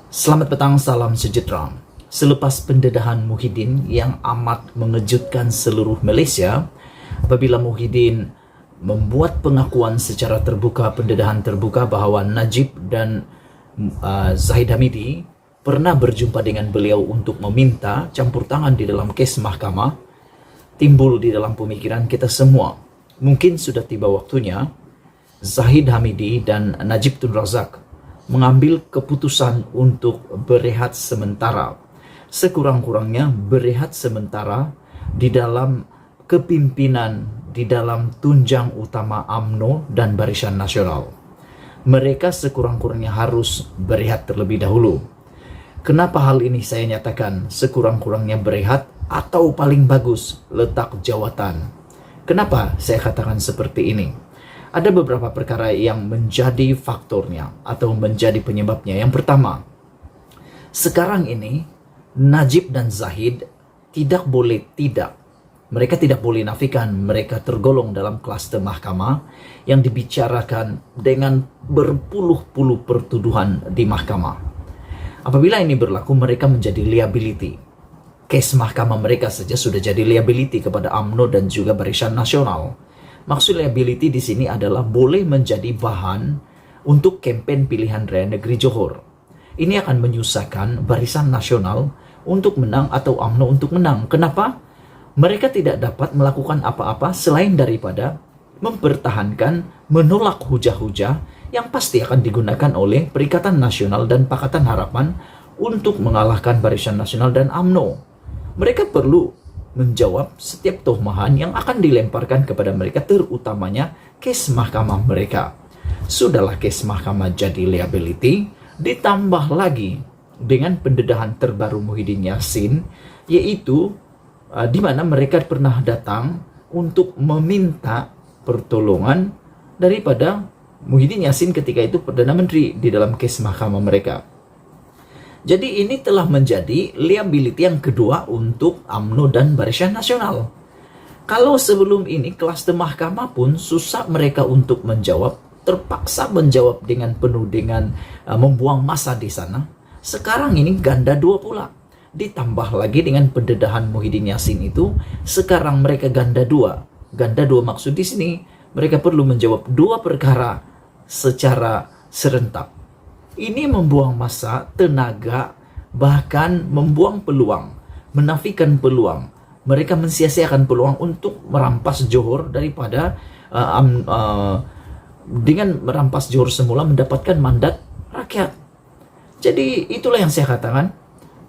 Selamat petang, salam sejahtera. Selepas pendedahan Muhyiddin yang amat mengejutkan seluruh Malaysia, apabila Muhyiddin membuat pengakuan secara terbuka, pendedahan terbuka bahawa Najib dan Zahid Hamidi pernah berjumpa dengan beliau untuk meminta campur tangan di dalam kes mahkamah, timbul di dalam pemikiran kita semua, mungkin sudah tiba waktunya Zahid Hamidi dan Najib Tun Razak mengambil keputusan untuk berehat sementara, sekurang-kurangnya berehat sementara di dalam kepimpinan, di dalam tunjang utama UMNO dan Barisan Nasional. Mereka sekurang-kurangnya harus berehat terlebih dahulu. Kenapa hal ini saya nyatakan sekurang-kurangnya berehat atau paling bagus letak jawatan? Kenapa saya katakan seperti ini? Ada beberapa perkara yang menjadi faktornya atau menjadi penyebabnya. Yang pertama, sekarang ini Najib dan Zahid mereka tidak boleh nafikan mereka tergolong dalam klaster mahkamah yang dibicarakan dengan berpuluh-puluh pertuduhan di mahkamah. Apabila ini berlaku, mereka menjadi liability. Kes mahkamah mereka saja sudah jadi liability kepada UMNO dan juga Barisan Nasional. Maksud liability di sini adalah boleh menjadi bahan untuk kempen pilihan raya negeri Johor. Ini akan menyusahkan Barisan Nasional untuk menang atau UMNO untuk menang. Kenapa? Mereka tidak dapat melakukan apa-apa selain daripada mempertahankan, menolak hujah-hujah yang pasti akan digunakan oleh Perikatan Nasional dan Pakatan Harapan untuk mengalahkan Barisan Nasional dan UMNO. Mereka perlu menjawab setiap tuhmahan yang akan dilemparkan kepada mereka, terutamanya kes mahkamah mereka. Sudahlah kes mahkamah jadi liability, ditambah lagi dengan pendedahan terbaru Muhyiddin Yassin, yaitu di mana mereka pernah datang untuk meminta pertolongan daripada Muhyiddin Yassin ketika itu Perdana Menteri di dalam kes mahkamah mereka. Jadi ini telah menjadi liability yang kedua untuk UMNO dan Barisan Nasional. Kalau sebelum ini klaster mahkamah pun susah mereka untuk menjawab, terpaksa menjawab dengan penuh dengan membuang masa di sana. Sekarang ini ganda dua pula. Ditambah lagi dengan pendedahan Muhyiddin Yassin itu, sekarang mereka ganda dua. Ganda dua maksud di sini mereka perlu menjawab dua perkara secara serentak. Ini membuang masa, tenaga, bahkan membuang peluang, menafikan peluang. Mereka mensia-siakan peluang untuk merampas Johor daripada dengan merampas Johor semula mendapatkan mandat rakyat. Jadi itulah yang saya katakan,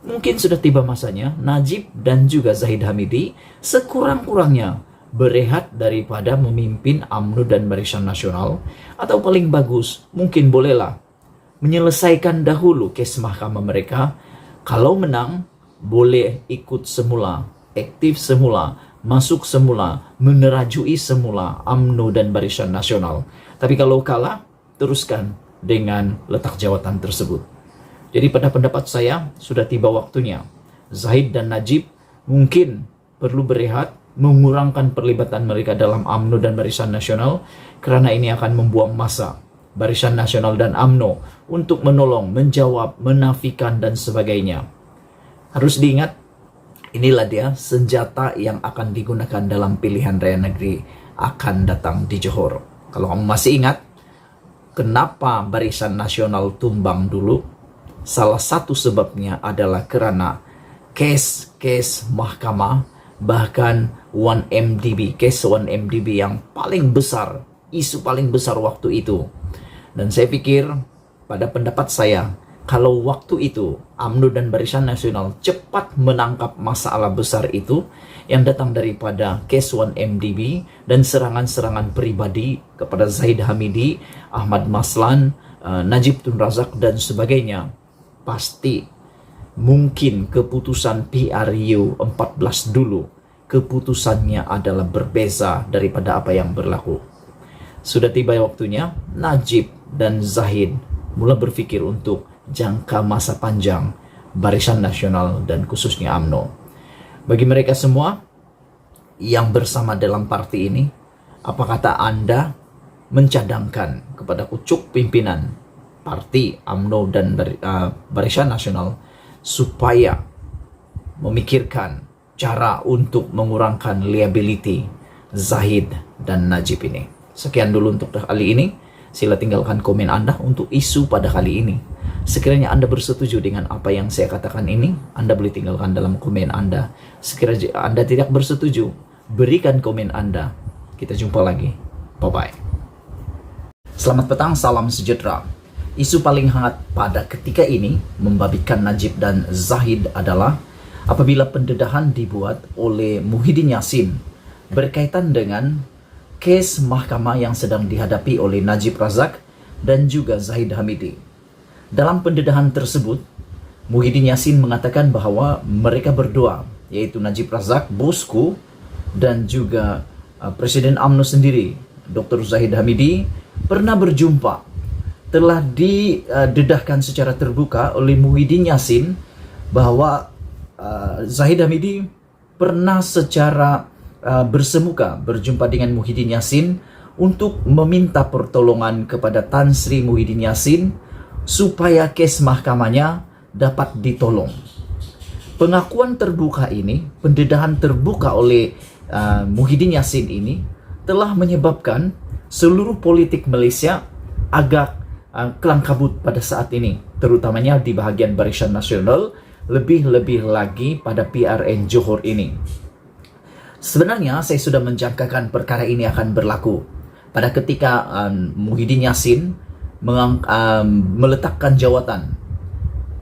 mungkin sudah tiba masanya Najib dan juga Zahid Hamidi sekurang-kurangnya berehat daripada memimpin UMNO dan Barisan Nasional, atau paling bagus mungkin bolehlah menyelesaikan dahulu kes mahkamah mereka. Kalau menang, boleh ikut semula, aktif semula, masuk semula, menerajui semula UMNO dan Barisan Nasional. Tapi kalau kalah, teruskan dengan letak jawatan tersebut. Jadi pada pendapat saya, sudah tiba waktunya Zahid dan Najib mungkin perlu berehat, mengurangkan perlibatan mereka dalam UMNO dan Barisan Nasional, karena ini akan membuang masa Barisan Nasional dan UMNO untuk menolong, menjawab, menafikan dan sebagainya. Harus diingat, inilah dia senjata yang akan digunakan dalam pilihan raya negeri akan datang di Johor. Kalau kamu masih ingat, kenapa Barisan Nasional tumbang dulu? Salah satu sebabnya adalah karena kes mahkamah, bahkan 1MDB, kes 1MDB yang paling besar, isu paling besar waktu itu. Dan saya pikir, pada pendapat saya, kalau waktu itu UMNO dan Barisan Nasional cepat menangkap masalah besar itu yang datang daripada kes 1MDB dan serangan-serangan pribadi kepada Zahid Hamidi, Ahmad Maslan, Najib Tun Razak dan sebagainya, pasti mungkin keputusan PRU 14 dulu keputusannya adalah berbeza daripada apa yang berlaku. Sudah tiba waktunya Najib dan Zahid mulai berpikir untuk jangka masa panjang Barisan Nasional dan khususnya UMNO. Bagi mereka semua yang bersama dalam parti ini, apa kata Anda mencadangkan kepada kucuk pimpinan parti UMNO dan Barisan Nasional supaya memikirkan cara untuk mengurangkan liability Zahid dan Najib ini. Sekian dulu untuk kali ini. Sila tinggalkan komen Anda untuk isu pada kali ini. Sekiranya Anda bersetuju dengan apa yang saya katakan ini, Anda boleh tinggalkan dalam komen Anda. Sekiranya Anda tidak bersetuju, berikan komen Anda. Kita jumpa lagi. Bye-bye. Selamat petang, salam sejahtera. Isu paling hangat pada ketika ini membabikan Najib dan Zahid adalah apabila pendedahan dibuat oleh Muhyiddin Yassin berkaitan dengan kes mahkamah yang sedang dihadapi oleh Najib Razak dan juga Zahid Hamidi. Dalam pendedahan tersebut, Muhyiddin Yassin mengatakan bahwa mereka berdua, yaitu Najib Razak, bosku, dan juga Presiden UMNO sendiri, Dr. Zahid Hamidi, pernah berjumpa. Telah didedahkan secara terbuka oleh Muhyiddin Yassin bahwa Zahid Hamidi pernah secara bersemuka berjumpa dengan Muhyiddin Yassin untuk meminta pertolongan kepada Tan Sri Muhyiddin Yassin supaya kes mahkamahnya dapat ditolong. Pengakuan terbuka ini, pendedahan terbuka oleh Muhyiddin Yassin ini telah menyebabkan seluruh politik Malaysia agak kelang kabut pada saat ini, terutamanya di bahagian Barisan Nasional, lebih-lebih lagi pada PRN Johor ini. Sebenarnya saya sudah menjangkakan perkara ini akan berlaku pada ketika Muhyiddin Yassin meletakkan jawatan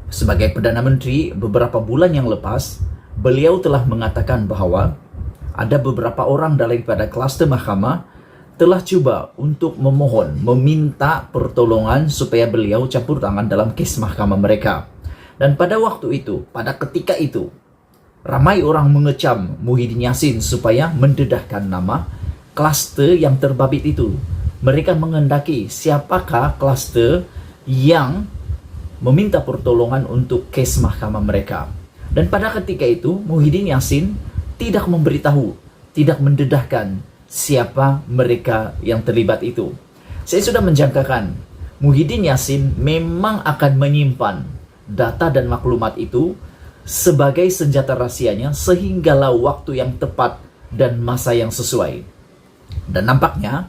sebagai Perdana Menteri beberapa bulan yang lepas. Beliau telah mengatakan bahwa ada beberapa orang daripada kluster mahkamah telah cuba untuk meminta pertolongan supaya beliau campur tangan dalam kes mahkamah mereka. Dan pada waktu itu, pada ketika itu, ramai orang mengecam Muhyiddin Yassin supaya mendedahkan nama kluster yang terbabit itu. Mereka menghendaki siapakah kluster yang meminta pertolongan untuk kes mahkamah mereka. Dan pada ketika itu, Muhyiddin Yassin tidak memberitahu, tidak mendedahkan siapa mereka yang terlibat itu. Saya sudah menjangkakan Muhyiddin Yassin memang akan menyimpan data dan maklumat itu sebagai senjata rahasianya sehinggalah waktu yang tepat dan masa yang sesuai. Dan nampaknya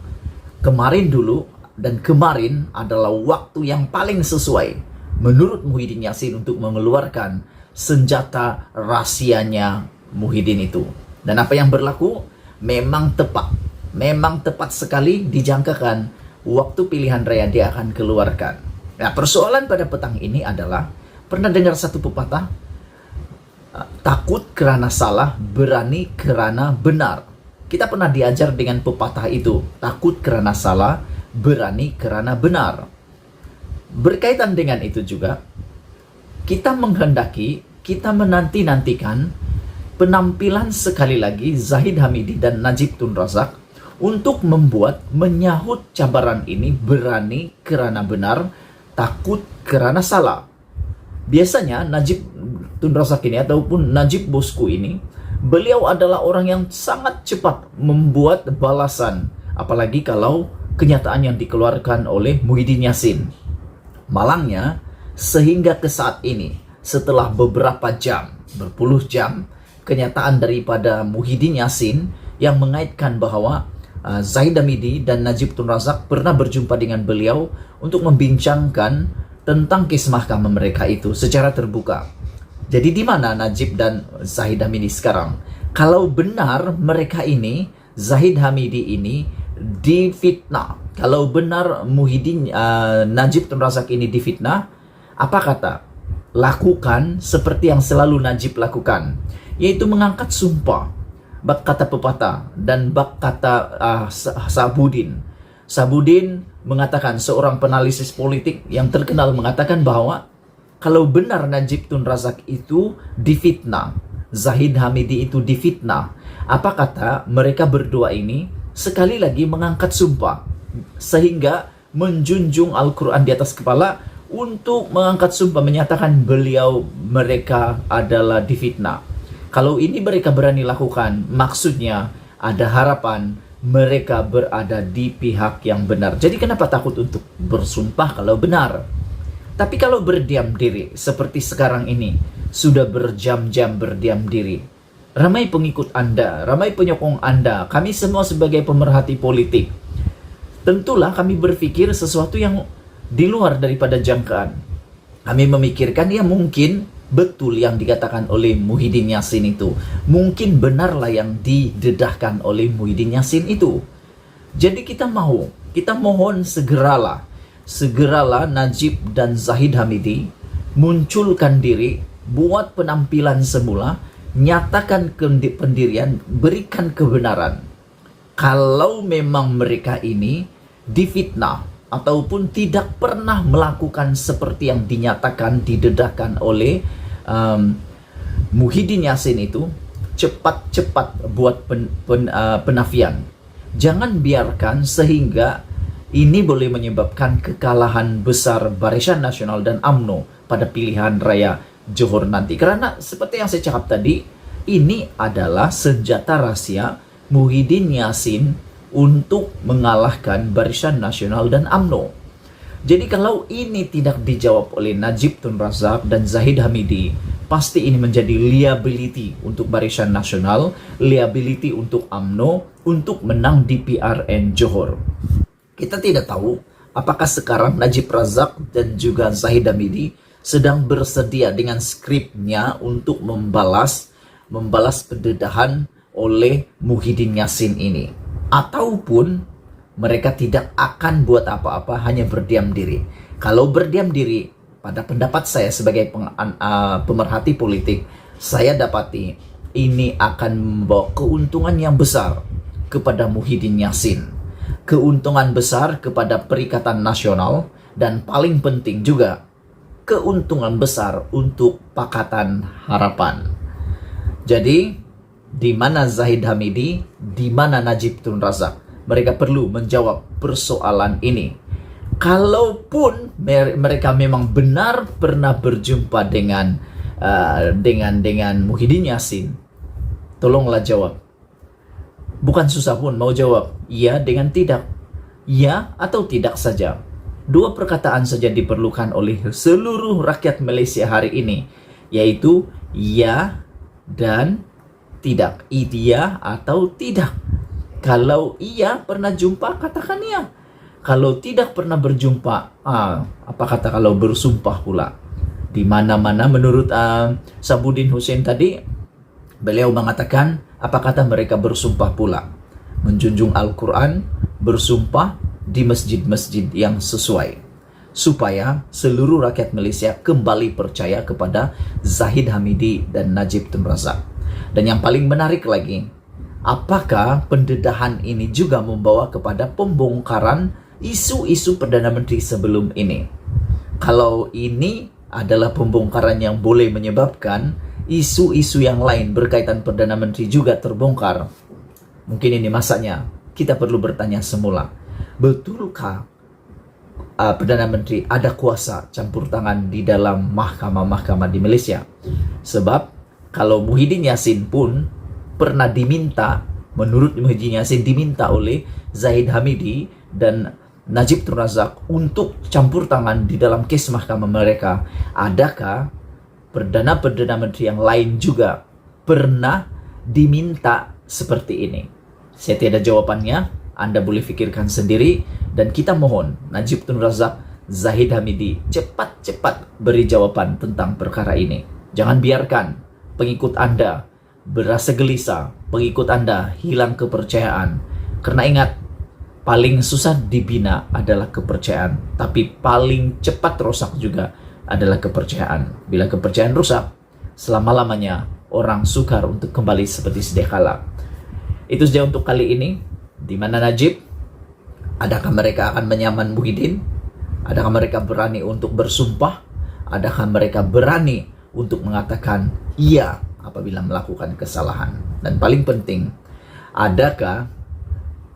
kemarin adalah waktu yang paling sesuai menurut Muhyiddin Yassin untuk mengeluarkan senjata rahasianya Muhyiddin itu. Dan apa yang berlaku memang tepat sekali dijangkakan waktu pilihan raya dia akan keluarkan. Nah, persoalan pada petang ini adalah, pernah dengar satu pepatah? Takut kerana salah, berani kerana benar. Kita pernah diajar dengan pepatah itu. Takut kerana salah, berani kerana benar. Berkaitan dengan itu juga, kita menanti-nantikan penampilan sekali lagi Zahid Hamidi dan Najib Tun Razak untuk menyahut cabaran ini, berani kerana benar, takut kerana salah. Biasanya Najib Tun Razak ini ataupun Najib bosku ini, beliau adalah orang yang sangat cepat membuat balasan, apalagi kalau kenyataan yang dikeluarkan oleh Muhyiddin Yassin. Malangnya, sehingga ke saat ini, setelah beberapa jam, berpuluh jam, kenyataan daripada Muhyiddin Yassin yang mengaitkan bahwa Zahid Hamidi dan Najib Tun Razak pernah berjumpa dengan beliau untuk membincangkan tentang kes mahkamah mereka itu secara terbuka. Jadi di mana Najib dan Zahid Hamidi sekarang? Kalau benar mereka ini, Zahid Hamidi ini difitnah, kalau benar Najib Tun Razak ini difitnah, apa kata? Lakukan seperti yang selalu Najib lakukan, yaitu mengangkat sumpah, bak kata pepatah dan bak kata Sabudin. Sabudin mengatakan, seorang penalisis politik yang terkenal mengatakan bahwa kalau benar Najib Tun Razak itu difitnah, Zahid Hamidi itu difitnah, apa kata mereka berdua ini sekali lagi mengangkat sumpah sehingga menjunjung Al-Quran di atas kepala untuk mengangkat sumpah menyatakan mereka adalah difitnah. Kalau ini mereka berani lakukan, maksudnya ada harapan mereka berada di pihak yang benar. Jadi kenapa takut untuk bersumpah kalau benar? Tapi kalau berdiam diri seperti sekarang ini, sudah berjam-jam berdiam diri, ramai pengikut Anda, ramai penyokong Anda, kami semua sebagai pemerhati politik, tentulah kami berpikir sesuatu yang di luar daripada jangkaan. Kami memikirkan ya mungkin betul yang dikatakan oleh Muhyiddin Yassin itu. Mungkin benarlah yang didedahkan oleh Muhyiddin Yassin itu. Jadi kita mohon segeralah Najib dan Zahid Hamidi munculkan diri, buat penampilan semula, nyatakan pendirian, berikan kebenaran. Kalau memang mereka ini difitnah ataupun tidak pernah melakukan seperti yang dinyatakan, didedahkan oleh Muhyiddin Yassin itu, cepat-cepat buat penafian. Jangan biarkan sehingga ini boleh menyebabkan kekalahan besar Barisan Nasional dan UMNO pada pilihan raya Johor nanti. Karena seperti yang saya cakap tadi, ini adalah senjata rahasia Muhyiddin Yassin untuk mengalahkan Barisan Nasional dan UMNO. Jadi kalau ini tidak dijawab oleh Najib Tun Razak dan Zahid Hamidi, pasti ini menjadi liability untuk Barisan Nasional, liability untuk UMNO untuk menang di PRN Johor. Kita tidak tahu apakah sekarang Najib Razak dan juga Zahid Hamidi sedang bersedia dengan skripnya untuk membalas pendedahan oleh Muhyiddin Yassin ini. Ataupun mereka tidak akan buat apa-apa, hanya berdiam diri. Kalau berdiam diri, pada pendapat saya sebagai pemerhati politik, saya dapati ini akan membawa keuntungan yang besar kepada Muhyiddin Yassin. Keuntungan besar kepada Perikatan Nasional, dan paling penting juga keuntungan besar untuk Pakatan Harapan. Jadi, di mana Zahid Hamidi, di mana Najib Tun Razak, mereka perlu menjawab persoalan ini. Kalaupun mereka memang benar pernah berjumpa dengan Muhyiddin Yassin, tolonglah jawab. Bukan susah pun mau jawab, iya dengan tidak, ya atau tidak saja. Dua perkataan saja diperlukan oleh seluruh rakyat Malaysia hari ini, yaitu ya dan tidak. Iya atau tidak. Kalau iya pernah jumpa, katakan iya. Kalau tidak pernah berjumpa, apa kata kalau bersumpah pula? Di mana-mana menurut Sabuddin Hussein tadi, beliau mengatakan, apa kata mereka bersumpah pula? Menjunjung Al-Quran, bersumpah di masjid-masjid yang sesuai, supaya seluruh rakyat Malaysia kembali percaya kepada Zahid Hamidi dan Najib Tun Razak. Dan yang paling menarik lagi, apakah pendedahan ini juga membawa kepada pembongkaran isu-isu Perdana Menteri sebelum ini? Kalau ini adalah pembongkaran yang boleh menyebabkan isu-isu yang lain berkaitan Perdana Menteri juga terbongkar, mungkin ini masanya kita perlu bertanya semula, betulkah Perdana Menteri ada kuasa campur tangan di dalam mahkamah-mahkamah di Malaysia? Sebab kalau Muhyiddin Yassin pun pernah diminta, menurut Muhyiddin Yassin diminta oleh Zahid Hamidi dan Najib Tun Razak untuk campur tangan di dalam kes mahkamah mereka. Adakah Perdana Menteri yang lain juga pernah diminta seperti ini? Saya tiada jawabannya. Anda boleh fikirkan sendiri, dan kita mohon Najib Tun Razak, Zahid Hamidi cepat-cepat beri jawaban tentang perkara ini. Jangan biarkan pengikut Anda berasa gelisah, pengikut Anda hilang kepercayaan. Karena ingat, paling susah dibina adalah kepercayaan, tapi paling cepat rusak juga adalah kepercayaan. Bila kepercayaan rusak, selama-lamanya orang sukar untuk kembali seperti sedia kala. Itu saja untuk kali ini. Di mana Najib? Adakah mereka akan menyaman Muhyiddin? Adakah mereka berani untuk bersumpah? Adakah mereka berani untuk mengatakan iya apabila melakukan kesalahan? Dan paling penting, adakah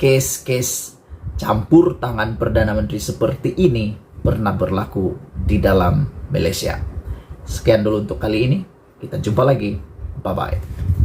kes-kes campur tangan Perdana Menteri seperti ini pernah berlaku di dalam Malaysia? Sekian dulu untuk kali ini. Kita jumpa lagi. Bye-bye.